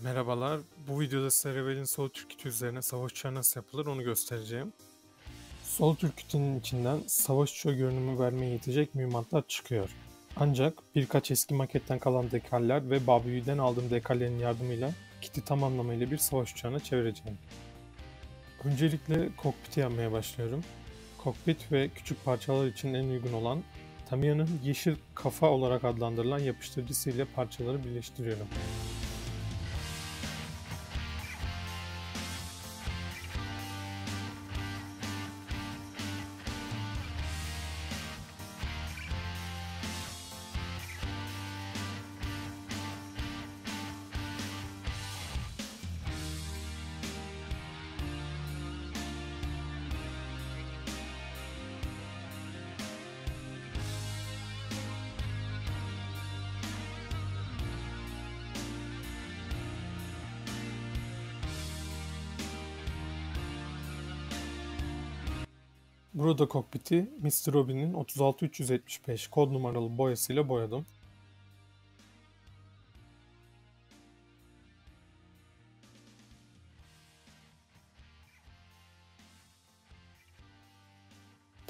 Merhabalar. Bu videoda size Rebel'in Sol Türkütü üzerine savaş uçağı nasıl yapılır onu göstereceğim. Sol Türkütü'nün içinden savaş uçağı görünümü vermeye yetecek mühimmatlar çıkıyor. Ancak birkaç eski maketten kalan dekaller ve Babüyü'den aldığım dekallerin yardımıyla kiti tam anlamıyla bir savaş uçağına çevireceğim. Öncelikle kokpiti yapmaya başlıyorum. Kokpit ve küçük parçalar için en uygun olan Tamiya'nın yeşil kafa olarak adlandırılan yapıştırıcısı ile parçaları birleştiriyorum. Burada kokpiti Mr. Robin'in 36375 kod numaralı boyasıyla boyadım.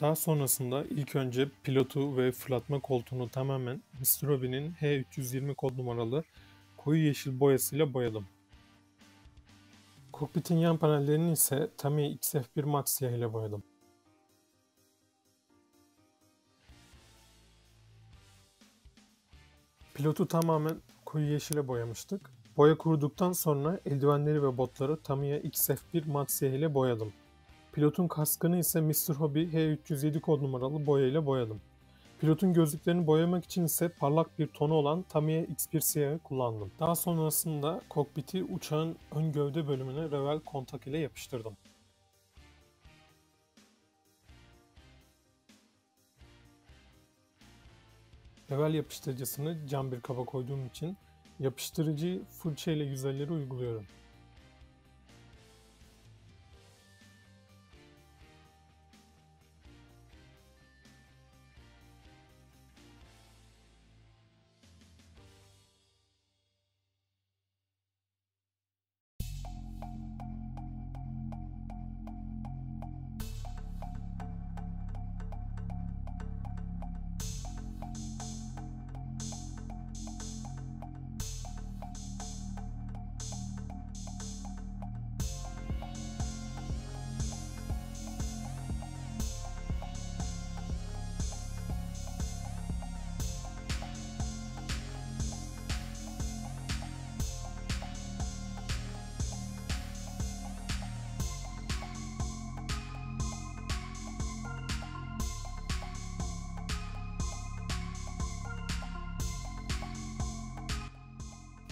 Daha sonrasında ilk önce pilotu ve fırlatma koltuğunu tamamen Mr. Robin'in H320 kod numaralı koyu yeşil boyasıyla boyadım. Kokpitin yan panellerini ise Tamiya XF1 mat siyah ile boyadım. Pilotu tamamen koyu yeşile boyamıştık. Boya kuruduktan sonra eldivenleri ve botları Tamiya XF1 mat siyah ile boyadım. Pilotun kaskını ise Mr. Hobby H307 kod numaralı boya ile boyadım. Pilotun gözlüklerini boyamak için ise parlak bir tonu olan Tamiya X1 siyahı kullandım. Daha sonrasında kokpiti uçağın ön gövde bölümüne Revell kontak ile yapıştırdım. Revell yapıştırıcısını cam bir kaba koyduğum için yapıştırıcıyı fırça ile yüzeyleri uyguluyorum.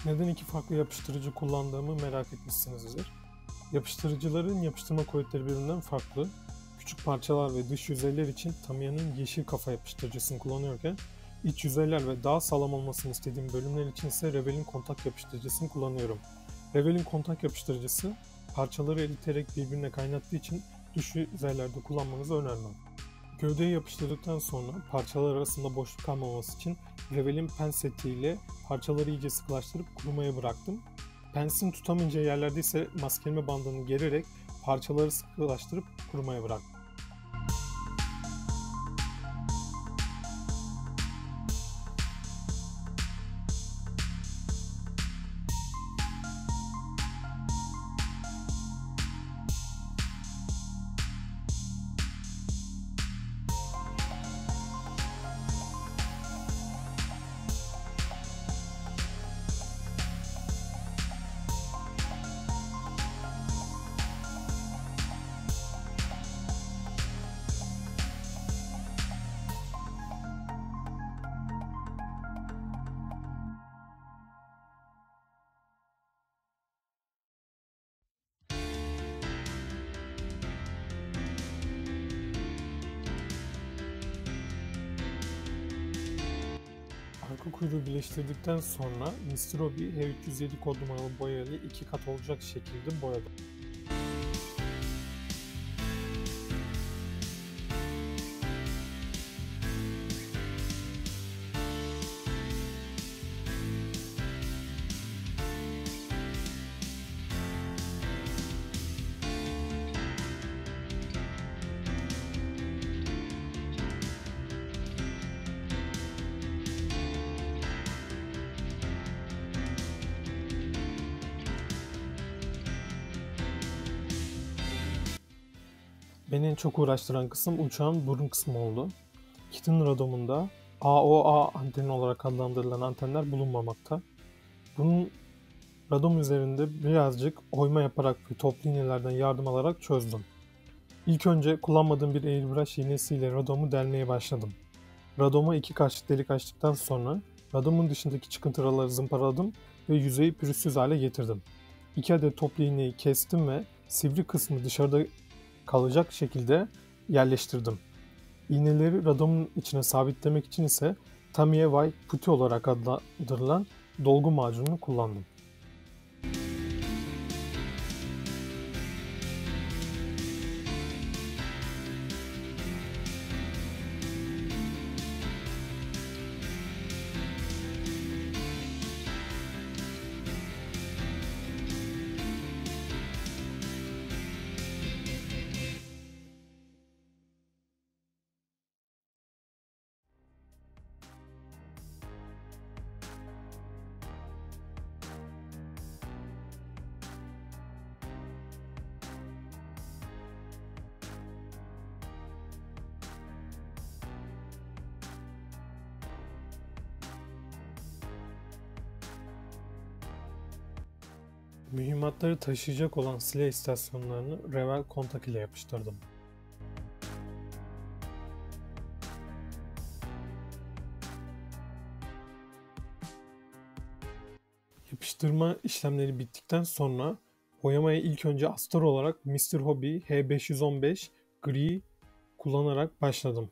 Neden iki farklı yapıştırıcı kullandığımı merak etmişsinizdir. Yapıştırıcıların yapıştırma kuvvetleri birbirinden farklı. Küçük parçalar ve dış yüzeyler için Tamiya'nın yeşil kafa yapıştırıcısını kullanıyorken iç yüzeyler ve daha sağlam olmasını istediğim bölümler için ise Revell'in kontak yapıştırıcısını kullanıyorum. Revell'in kontak yapıştırıcısı parçaları eriterek birbirine kaynattığı için dış yüzeylerde kullanmanızı önermem. Gövdeye yapıştırdıktan sonra parçalar arasında boşluk kalmaması için Revell'in pen setiyle parçaları iyice sıkılaştırıp kurumaya bıraktım. Pensin tutamayacağı yerlerde ise maskeleme bandını gererek parçaları sıkılaştırıp kurumaya bıraktım. Arka kuyruğu birleştirdikten sonra Mr. Hobby H307 kod numaralı boyayla iki kat olacak şekilde boyadım. Beni en çok uğraştıran kısım uçağın burun kısmı oldu. Kit'in radomunda AOA anteni olarak adlandırılan antenler bulunmamakta. Bunun radom üzerinde birazcık oyma yaparak ve toplu iğnelerden yardım alarak çözdüm. İlk önce kullanmadığım bir airbrush iğnesiyle radomu delmeye başladım. Radoma iki kaşık delik açtıktan sonra radomun dışındaki çıkıntıları zımparaladım ve yüzeyi pürüzsüz hale getirdim. 2 adet toplu iğneyi kestim ve sivri kısmı dışarıda kalacak şekilde yerleştirdim. İğneleri radomun içine sabitlemek için ise Tamiya White Putty olarak adlandırılan dolgu macununu kullandım. Mühimmatları taşıyacak olan silah istasyonlarını Revell kontak ile yapıştırdım. Yapıştırma işlemleri bittikten sonra boyamaya ilk önce astar olarak Mr. Hobby H515 gri kullanarak başladım.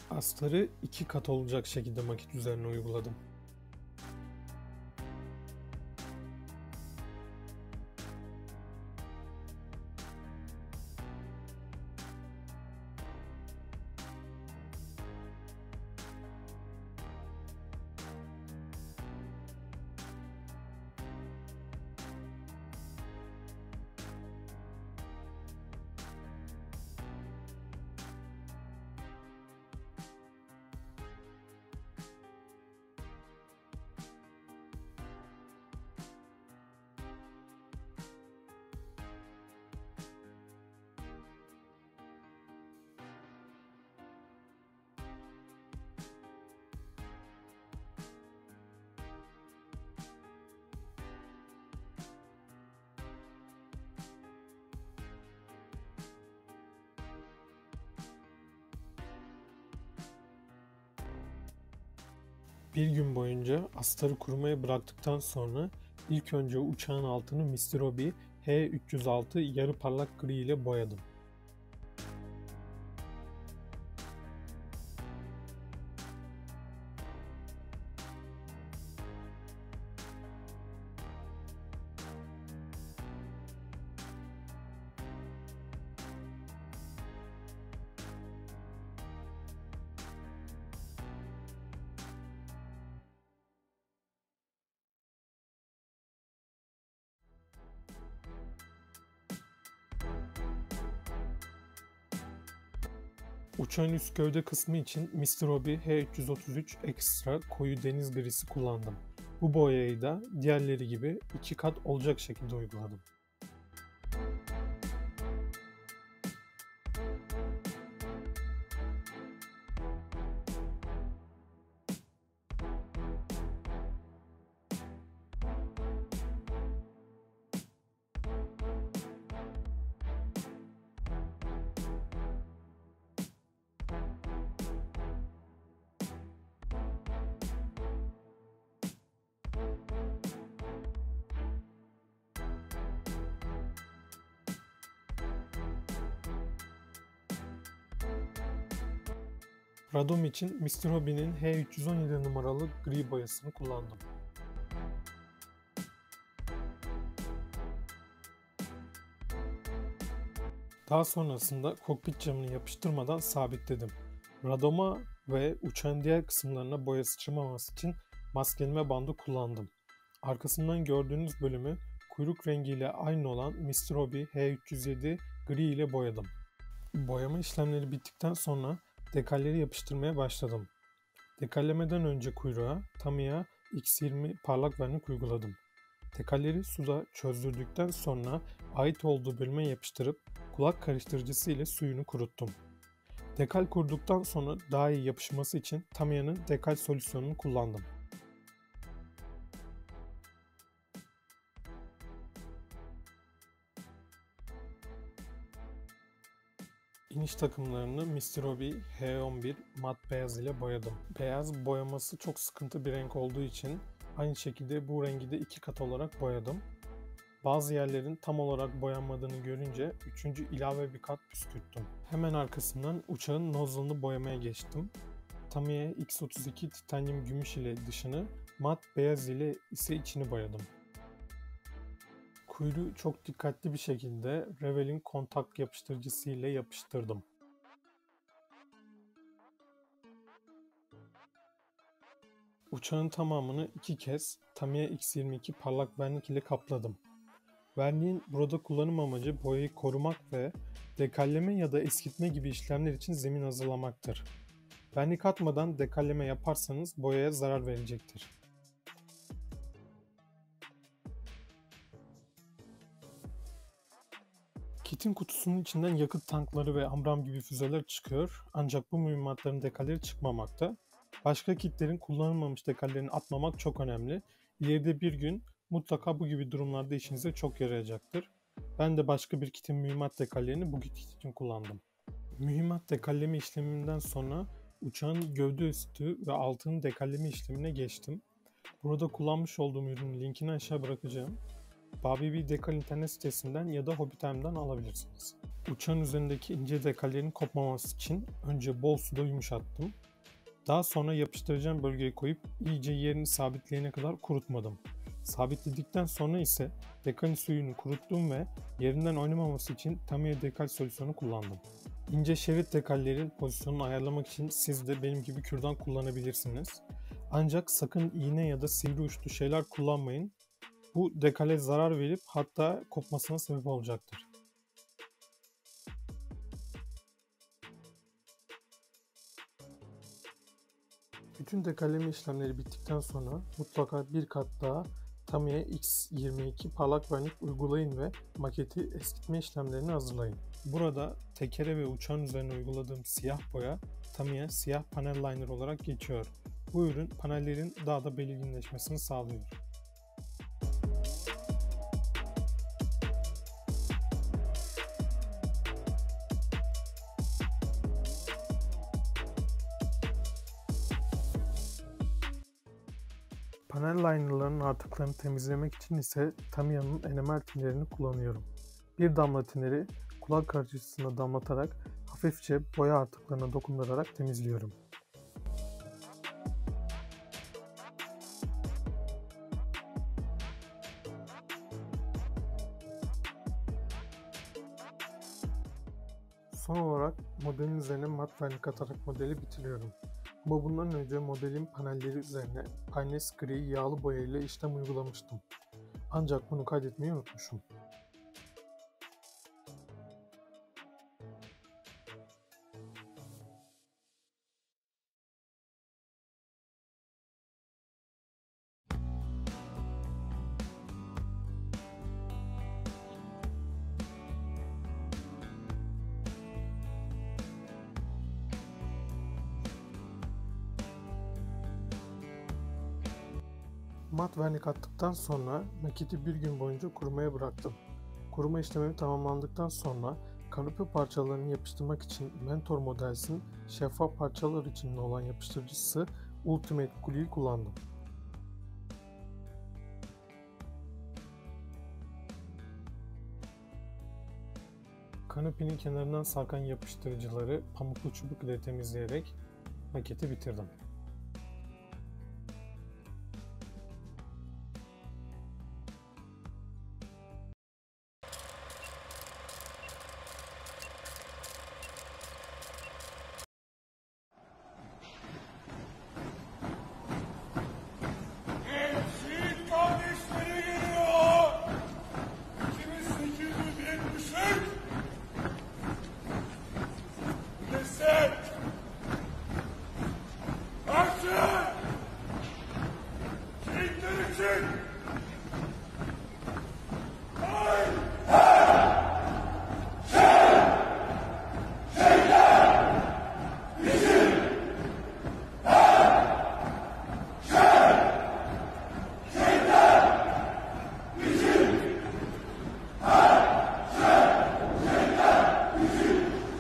Astarı 2 kat olacak şekilde makit üzerine uyguladım. Bir gün boyunca astarı kurumaya bıraktıktan sonra ilk önce uçağın altını Mr. Hobby H306 yarı parlak gri ile boyadım. Uçağın üst gövde kısmı için Mr. Hobby H333 Extra koyu deniz grisi kullandım. Bu boyayı da diğerleri gibi 2 kat olacak şekilde uyguladım. Radom için Mr. Hobby'nin H317 numaralı gri boyasını kullandım. Daha sonrasında kokpit camını yapıştırmadan sabitledim. Radoma ve uçağın diğer kısımlarına boya sıçramaması için maskeleme bandı kullandım. Arkasından gördüğünüz bölümü kuyruk rengiyle aynı olan Mr. Hobby H307 gri ile boyadım. Boyama işlemleri bittikten sonra dekalleri yapıştırmaya başladım. Dekallemeden önce kuyruğa Tamiya X20 parlak vernik uyguladım. Dekalleri suda çözdürdükten sonra ait olduğu bölüme yapıştırıp kulak karıştırıcısı ile suyunu kuruttum. Dekal kurduktan sonra daha iyi yapışması için Tamiya'nın dekal solüsyonunu kullandım. İniş takımlarını Mr. Hobby H11 mat beyaz ile boyadım. Beyaz boyaması çok sıkıntı bir renk olduğu için aynı şekilde bu rengi de 2 kat olarak boyadım. Bazı yerlerin tam olarak boyanmadığını görünce 3. ilave bir kat püskürttüm. Hemen arkasından uçağın nozzle'ını boyamaya geçtim. Tamiya X32 titanyum gümüş ile dışını, mat beyaz ile ise içini boyadım. Kuyruğu çok dikkatli bir şekilde Revell'in kontak yapıştırıcısı ile yapıştırdım. Uçağın tamamını 2 kez Tamiya X22 parlak vernik ile kapladım. Verniğin burada kullanım amacı boyayı korumak ve dekalleme ya da eskitme gibi işlemler için zemin hazırlamaktır. Vernik atmadan dekalleme yaparsanız boyaya zarar verecektir. Kitin kutusunun içinden yakıt tankları ve Amram gibi füzeler çıkıyor ancak bu mühimmatların dekalleri çıkmamakta. Başka kitlerin kullanılmamış dekallerini atmamak çok önemli. İleride bir gün mutlaka bu gibi durumlarda işinize çok yarayacaktır. Ben de başka bir kitin mühimmat dekallerini bu kit için kullandım. Mühimmat dekalleme işleminden sonra uçağın gövde üstü ve altının dekalleme işlemine geçtim. Burada kullanmış olduğum ürünün linkini aşağı bırakacağım. Baby Dekal internet sitesinden ya da Hobbytime'dan alabilirsiniz. Uçağın üzerindeki ince dekallerin kopmaması için önce bol suda yumuşattım. Daha sonra yapıştıracağım bölgeye koyup iyice yerini sabitleyene kadar kurutmadım. Sabitledikten sonra ise dekalin suyunu kuruttum ve yerinden oynamaması için Tamiya dekal solüsyonu kullandım. İnce şerit dekallerin pozisyonunu ayarlamak için siz de benim gibi kürdan kullanabilirsiniz. Ancak sakın iğne ya da sivri uçlu şeyler kullanmayın. Bu dekale zarar verip hatta kopmasına sebep olacaktır. Bütün dekaleme işlemleri bittikten sonra mutlaka bir kat daha Tamiya X22 parlak vernik uygulayın ve maketi eskitme işlemlerini hazırlayın. Burada tekere ve uçağın üzerine uyguladığım siyah boya Tamiya siyah panel liner olarak geçiyor. Bu ürün panellerin daha da belirginleşmesini sağlıyor. Panel linerların artıklarını temizlemek için ise Tamiya'nın enamel tinerini kullanıyorum. Bir damla tineri kulak karıştırıcısına damlatarak hafifçe boya artıklarına dokundurarak temizliyorum. Son olarak modelin üzerine mat vernik atarak modeli bitiriyorum. Ama bundan önce modelin panelleri üzerine Pines gri yağlı boya ile işlem uygulamıştım. Ancak bunu kaydetmeyi unutmuşum. Mat vernik attıktan sonra maketi bir gün boyunca kurumaya bıraktım. Kuruma işlemi tamamlandıktan sonra kanepe parçalarını yapıştırmak için Mentor Models'in şeffaf parçalar için olan yapıştırıcısı Ultimate Glue'yu kullandım. Kanepenin kenarından sarkan yapıştırıcıları pamuklu çubuk ile temizleyerek maketi bitirdim.